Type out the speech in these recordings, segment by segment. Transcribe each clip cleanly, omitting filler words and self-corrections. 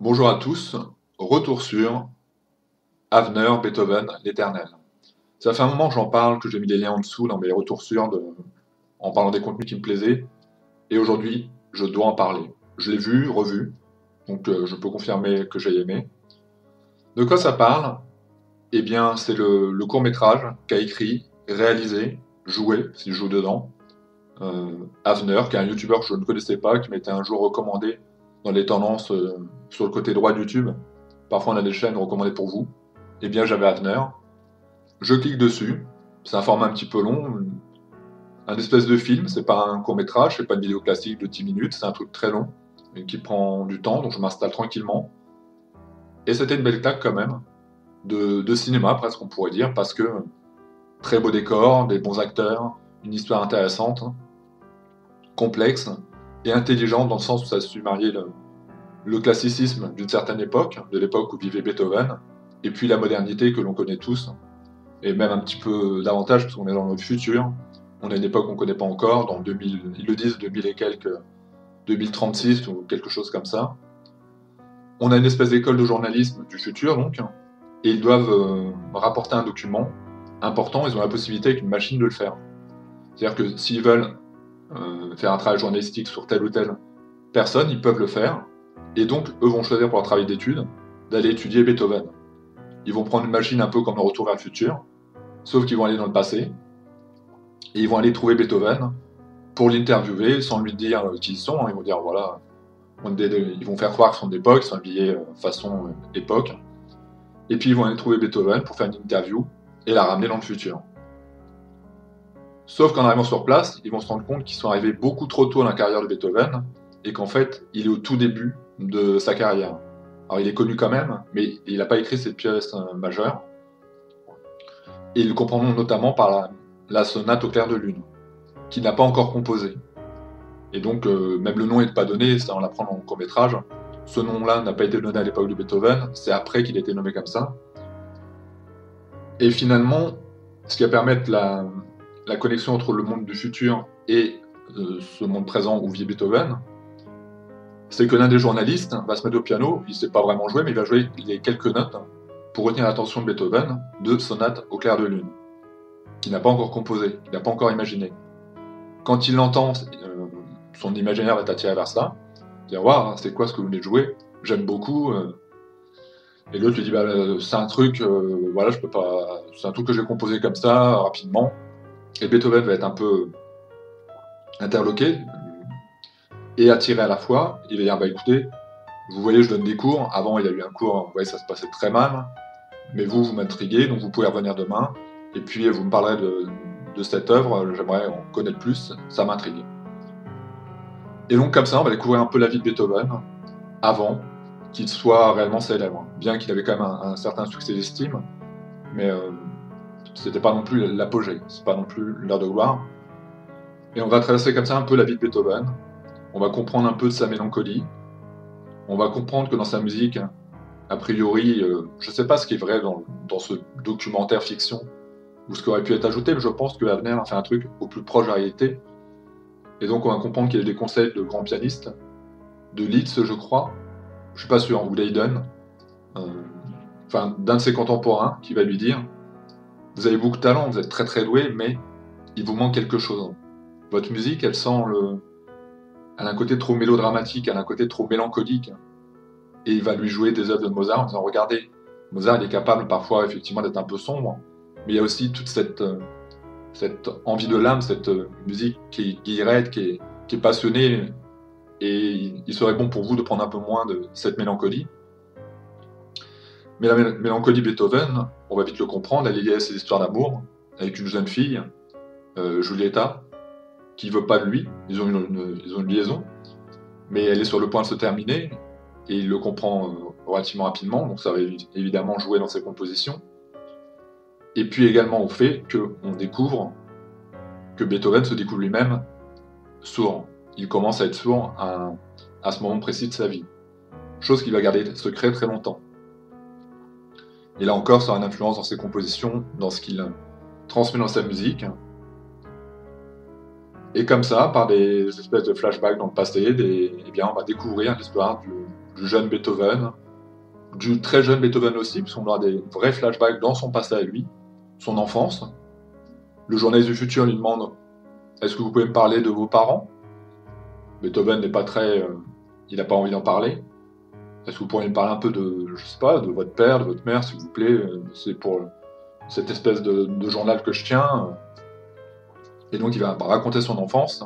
Bonjour à tous, retour sur Avner, Beethoven, l'Éternel. Ça fait un moment que j'en parle, que j'ai mis des liens en dessous dans mes retours en parlant des contenus qui me plaisaient, et aujourd'hui, je dois en parler. Je l'ai vu, revu, donc je peux confirmer que j'ai aimé. De quoi ça parle? Eh bien, c'est le court-métrage qu'a écrit, réalisé, joué, s'il joue dedans, Avner, qui est un youtubeur que je ne connaissais pas, qui m'était un jour recommandé dans les tendances sur le côté droit de YouTube. Parfois, on a des chaînes recommandées pour vous. Eh bien, j'avais Avner. Je clique dessus. C'est un format un petit peu long, un espèce de film. C'est pas un court métrage, c'est pas une vidéo classique de 10 minutes. C'est un truc très long et qui prend du temps, donc je m'installe tranquillement. Et c'était une belle claque quand même de cinéma, presque on pourrait dire, parce que très beau décor, des bons acteurs, une histoire intéressante, complexe et intelligente dans le sens où ça a su marier le classicisme d'une certaine époque, de l'époque où vivait Beethoven, et puis la modernité que l'on connaît tous, et même un petit peu davantage parce qu'on est dans notre futur. On a une époque qu'on ne connaît pas encore, dans 2000, ils le disent 2000 et quelques, 2036 ou quelque chose comme ça. On a une espèce d'école de journalisme du futur donc, et ils doivent rapporter un document important, ils ont la possibilité avec une machine de le faire. C'est-à-dire que s'ils veulent faire un travail journalistique sur telle ou telle personne, ils peuvent le faire, et donc eux vont choisir pour leur travail d'étude d'aller étudier Beethoven. Ils vont prendre une machine un peu comme le Retour vers le futur, sauf qu'ils vont aller dans le passé, et ils vont aller trouver Beethoven pour l'interviewer sans lui dire qui ils sont. Ils vont dire voilà, ils vont faire croire qu'ils sont d'époque, ils sont habillés façon époque, et puis ils vont aller trouver Beethoven pour faire une interview et la ramener dans le futur. Sauf qu'en arrivant sur place, ils vont se rendre compte qu'ils sont arrivés beaucoup trop tôt dans la carrière de Beethoven et qu'en fait, il est au tout début de sa carrière. Alors il est connu quand même, mais il n'a pas écrit cette pièce majeure. Et ils le comprendront notamment par la sonate au clair de lune, qu'il n'a pas encore composée. Et donc, même le nom n'est pas donné, ça on l'apprend dans le court-métrage. Ce nom-là n'a pas été donné à l'époque de Beethoven, c'est après qu'il a été nommé comme ça. Et finalement, ce qui va permettre la connexion entre le monde du futur et ce monde présent où vit Beethoven, c'est que l'un des journalistes va se mettre au piano, il ne sait pas vraiment jouer, mais il va jouer les quelques notes pour retenir l'attention de Beethoven de Sonate au clair de lune, qu'il n'a pas encore composé, qu'il n'a pas encore imaginé. Quand il l'entend, son imaginaire va être attiré vers ça, dire waouh, c'est quoi ce que vous venez de jouer? J'aime beaucoup. Et l'autre lui dit bah, c'est un truc, voilà, je peux pas, c'est un truc que j'ai composé comme ça rapidement. Et Beethoven va être un peu interloqué et attiré à la fois. Il va dire bah écoutez, vous voyez, je donne des cours. Avant, il a eu un cours, vous voyez, ça se passait très mal. Mais vous m'intriguez, donc vous pouvez revenir demain. Et puis vous me parlerez de cette œuvre, j'aimerais en connaître plus, ça m'intrigue. Et donc comme ça, on va découvrir un peu la vie de Beethoven avant qu'il soit réellement célèbre. Bien qu'il avait quand même un certain succès d'estime, mais c'était pas non plus l'apogée, c'est pas non plus l'heure de gloire. Et on va traverser comme ça un peu la vie de Beethoven. On va comprendre un peu de sa mélancolie. On va comprendre que dans sa musique, a priori, je ne sais pas ce qui est vrai dans ce documentaire fiction ou ce qui aurait pu être ajouté, mais je pense que Avner a fait un truc au plus proche de la réalité. Et donc on va comprendre qu'il y a des conseils de grands pianistes, de Liszt, je crois, je suis pas sûr, ou d'Haydn, enfin d'un de ses contemporains, qui va lui dire vous avez beaucoup de talent, vous êtes très très doué, mais il vous manque quelque chose. Votre musique, elle a un côté trop mélodramatique, elle a un côté trop mélancolique. Et il va lui jouer des œuvres de Mozart en disant regardez, Mozart il est capable parfois effectivement d'être un peu sombre, mais il y a aussi toute cette envie de l'âme, cette musique qui est guillerette, qui est passionnée, et il serait bon pour vous de prendre un peu moins de cette mélancolie. Mais la mélancolie Beethoven, on va vite le comprendre, elle est liée à ses histoires d'amour avec une jeune fille, Giulietta, qui veut pas de lui, ils ont une liaison, mais elle est sur le point de se terminer, et il le comprend relativement rapidement, donc ça va évidemment jouer dans ses compositions. Et puis également au fait qu'on découvre que Beethoven se découvre lui-même sourd. Il commence à être sourd à ce moment précis de sa vie. Chose qu'il va garder secret très longtemps. Et là encore, ça aura une influence dans ses compositions, dans ce qu'il transmet dans sa musique. Et comme ça, par des espèces de flashbacks dans le passé, eh bien, on va découvrir l'histoire du jeune Beethoven, du très jeune Beethoven aussi, puisqu'on aura des vrais flashbacks dans son passé à lui, son enfance. Le journaliste du futur lui demande: est-ce que vous pouvez me parler de vos parents? Beethoven n'est pas très... il n'a pas envie d'en parler. Est-ce que vous pourriez me parler un peu de, je sais pas, de votre père, de votre mère, s'il vous plaît? C'est pour cette espèce de journal que je tiens. Et donc il va raconter son enfance,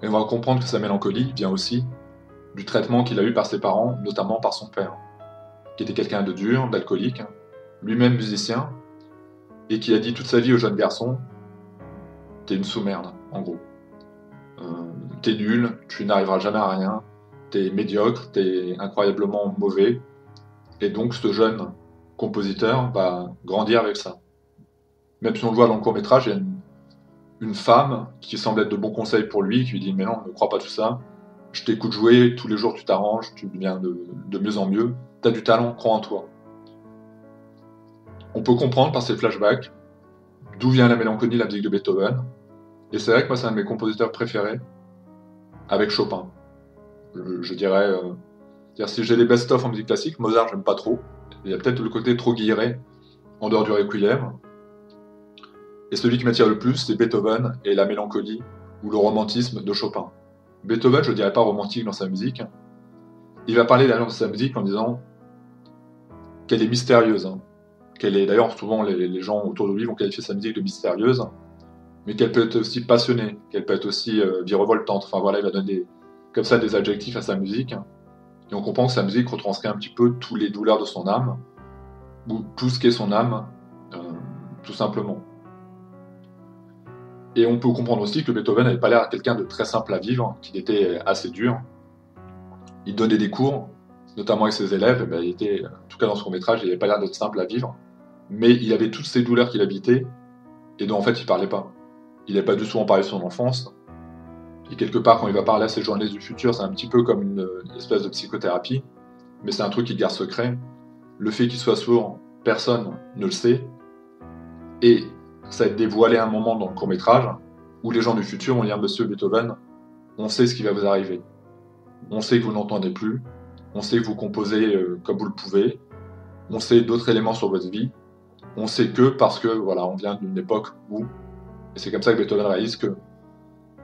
et on va comprendre que sa mélancolie vient aussi du traitement qu'il a eu par ses parents, notamment par son père, qui était quelqu'un de dur, d'alcoolique, lui-même musicien, et qui a dit toute sa vie au jeune garçon: t'es une sous-merde, en gros. T'es nul, tu n'arriveras jamais à rien, t'es médiocre, t'es incroyablement mauvais. Et donc ce jeune compositeur va grandir avec ça. Même si on le voit dans le court-métrage, il y a une femme qui semble être de bons conseils pour lui, qui lui dit: mais non, ne crois pas tout ça, je t'écoute jouer, tous les jours tu t'arranges, tu deviens de mieux en mieux, t'as du talent, crois en toi. On peut comprendre par ces flashbacks d'où vient la mélancolie de la musique de Beethoven, et c'est vrai que moi c'est un de mes compositeurs préférés, avec Chopin. Je dirais, si j'ai des best-of en musique classique, Mozart j'aime pas trop, il y a peut-être le côté trop guilleret, en dehors du Requiem, et celui qui m'attire le plus, c'est Beethoven et la mélancolie ou le romantisme de Chopin. Beethoven, je ne dirais pas romantique dans sa musique. Il va parler d'ailleurs de sa musique en disant qu'elle est mystérieuse. Qu'elle est, d'ailleurs, souvent les gens autour de lui vont qualifier sa musique de mystérieuse, mais qu'elle peut être aussi passionnée, qu'elle peut être aussi virevoltante. Enfin voilà, il va donner comme ça des adjectifs à sa musique. Et on comprend que sa musique retranscrit un petit peu toutes les douleurs de son âme, ou tout ce qu'est son âme, tout simplement. Et on peut comprendre aussi que Beethoven n'avait pas l'air à quelqu'un de très simple à vivre, qu'il était assez dur. Il donnait des cours, notamment avec ses élèves, et ben, il était, en tout cas dans ce court-métrage, il n'avait pas l'air d'être simple à vivre, mais il avait toutes ces douleurs qu'il habitait, et dont en fait il parlait pas. Il n'avait pas du tout en parler de son enfance, et quelque part quand il va parler à ses journalistes du futur, c'est un petit peu comme une espèce de psychothérapie, mais c'est un truc qu'il garde secret. Le fait qu'il soit sourd, personne ne le sait, et ça va être dévoilé à un moment dans le court-métrage, où les gens du futur vont dire: Monsieur Beethoven, on sait ce qui va vous arriver. On sait que vous n'entendez plus, on sait que vous composez comme vous le pouvez, on sait d'autres éléments sur votre vie, on sait que parce que voilà, on vient d'une époque où, et c'est comme ça que Beethoven réalise que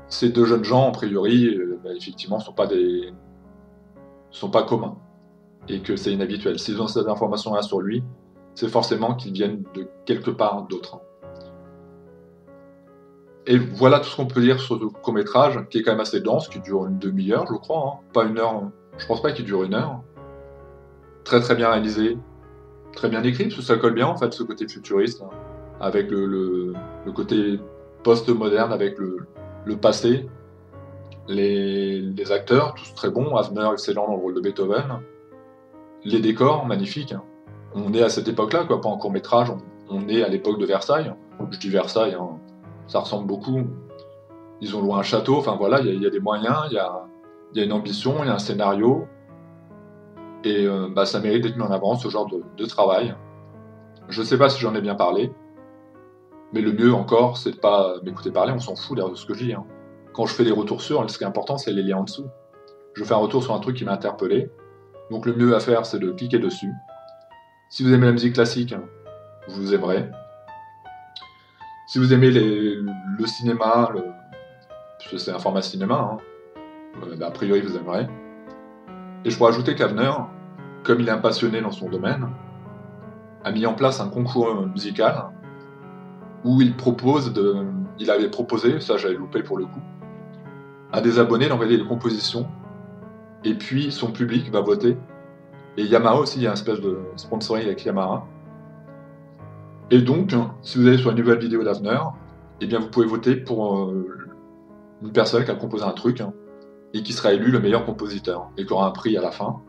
ces deux jeunes gens, a priori, effectivement, sont pas communs, et que c'est inhabituel. S'ils ont cette information-là sur lui, c'est forcément qu'ils viennent de quelque part d'autre. Et voilà tout ce qu'on peut dire sur ce court-métrage, qui est quand même assez dense, qui dure une demi-heure, je crois, pas une heure, je pense pas qu'il dure une heure. Très très bien réalisé, très bien écrit, parce que ça colle bien en fait, ce côté futuriste, avec le côté post-moderne, avec le passé. Les acteurs, tous très bons, Havner excellent dans le rôle de Beethoven. Les décors, magnifiques. On est à cette époque-là, quoi, pas en court-métrage, on est à l'époque de Versailles. Je dis Versailles, ça ressemble beaucoup. Ils ont loué un château, enfin voilà, il y a des moyens, il y a une ambition, il y a un scénario, et ça mérite d'être mis en avant, ce genre de travail. Je ne sais pas si j'en ai bien parlé, mais le mieux encore, c'est de pas m'écouter parler, on s'en fout d'ailleurs de ce que je dis. Quand je fais des retours sur, ce qui est important, c'est les liens en dessous. Je fais un retour sur un truc qui m'a interpellé, donc le mieux à faire, c'est de cliquer dessus. Si vous aimez la musique classique, vous aimerez. Si vous aimez le cinéma, parce que c'est un format cinéma, a priori vous aimerez. Et je pourrais ajouter qu'Havner, comme il est un passionné dans son domaine, a mis en place un concours musical où il avait proposé, ça j'avais loupé pour le coup, à des abonnés d'envoyer des compositions, et puis son public va voter. Et Yamaha aussi, il y a une espèce de sponsoring avec Yamaha. Et donc, si vous allez sur une nouvelle vidéo d'Havner, eh bien vous pouvez voter pour une personne qui a composé un truc, et qui sera élu le meilleur compositeur, et qui aura un prix à la fin.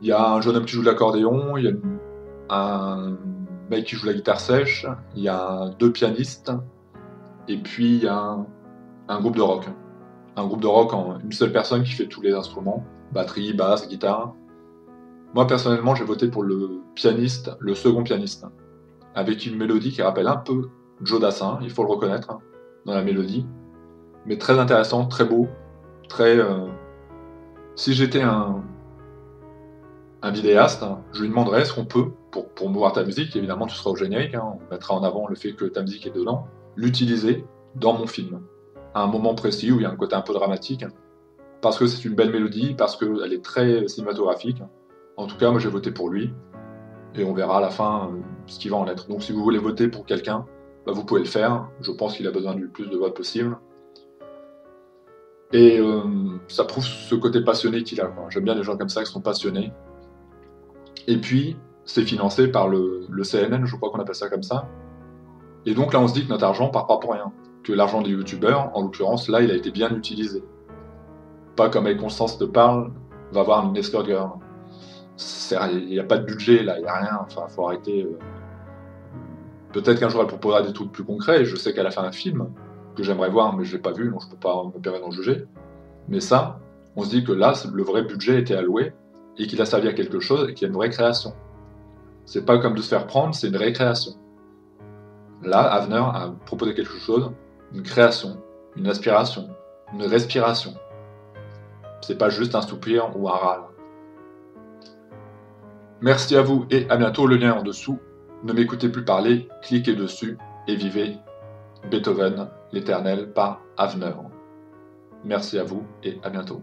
Il y a un jeune homme qui joue de l'accordéon, il y a un mec qui joue la guitare sèche, il y a 2 pianistes, et puis il y a un groupe de rock. Un groupe de rock en une seule personne qui fait tous les instruments, batterie, basse, guitare. Moi personnellement, j'ai voté pour le pianiste, le second pianiste, avec une mélodie qui rappelle un peu Joe Dassin, il faut le reconnaître, dans la mélodie. mais très intéressant, très beau, très... Si j'étais un vidéaste, hein, je lui demanderais ce qu'on peut, pour promouvoir ta musique, évidemment tu seras au générique, hein, on mettra en avant le fait que ta musique est dedans, l'utiliser dans mon film, à un moment précis où il y a un côté un peu dramatique, hein, parce que c'est une belle mélodie, parce qu'elle est très cinématographique. En tout cas, moi j'ai voté pour lui, et on verra à la fin ce qu'il va en être. Donc si vous voulez voter pour quelqu'un, bah, vous pouvez le faire, je pense qu'il a besoin du plus de votes possible. Et ça prouve ce côté passionné qu'il a, quoi. J'aime bien les gens comme ça qui sont passionnés. Et puis, c'est financé par le CNN, je crois qu'on appelle ça comme ça. Et donc là, on se dit que notre argent part pas pour rien. Que l'argent des youtubeurs, en l'occurrence, là, il a été bien utilisé. Pas comme avec Constance te parle, va voir une Nestor Girl. Il n'y a pas de budget, là, il n'y a rien. Enfin, faut arrêter. Peut-être qu'un jour, elle proposera des trucs plus concrets. Je sais qu'elle a fait un film que j'aimerais voir, mais je l'ai pas vu, donc je peux pas me permettre d'en juger. Mais ça, on se dit que là, le vrai budget était alloué et qu'il a servi à quelque chose et qu'il y a une vraie création. C'est pas comme de se faire prendre, c'est une récréation. Là, Avner a proposé quelque chose, une création, une aspiration, une respiration. C'est pas juste un soupir ou un râle. Merci à vous et à bientôt, le lien est en dessous. Ne m'écoutez plus parler, cliquez dessus et vivez Beethoven, l'Éternel par Avner. Merci à vous et à bientôt.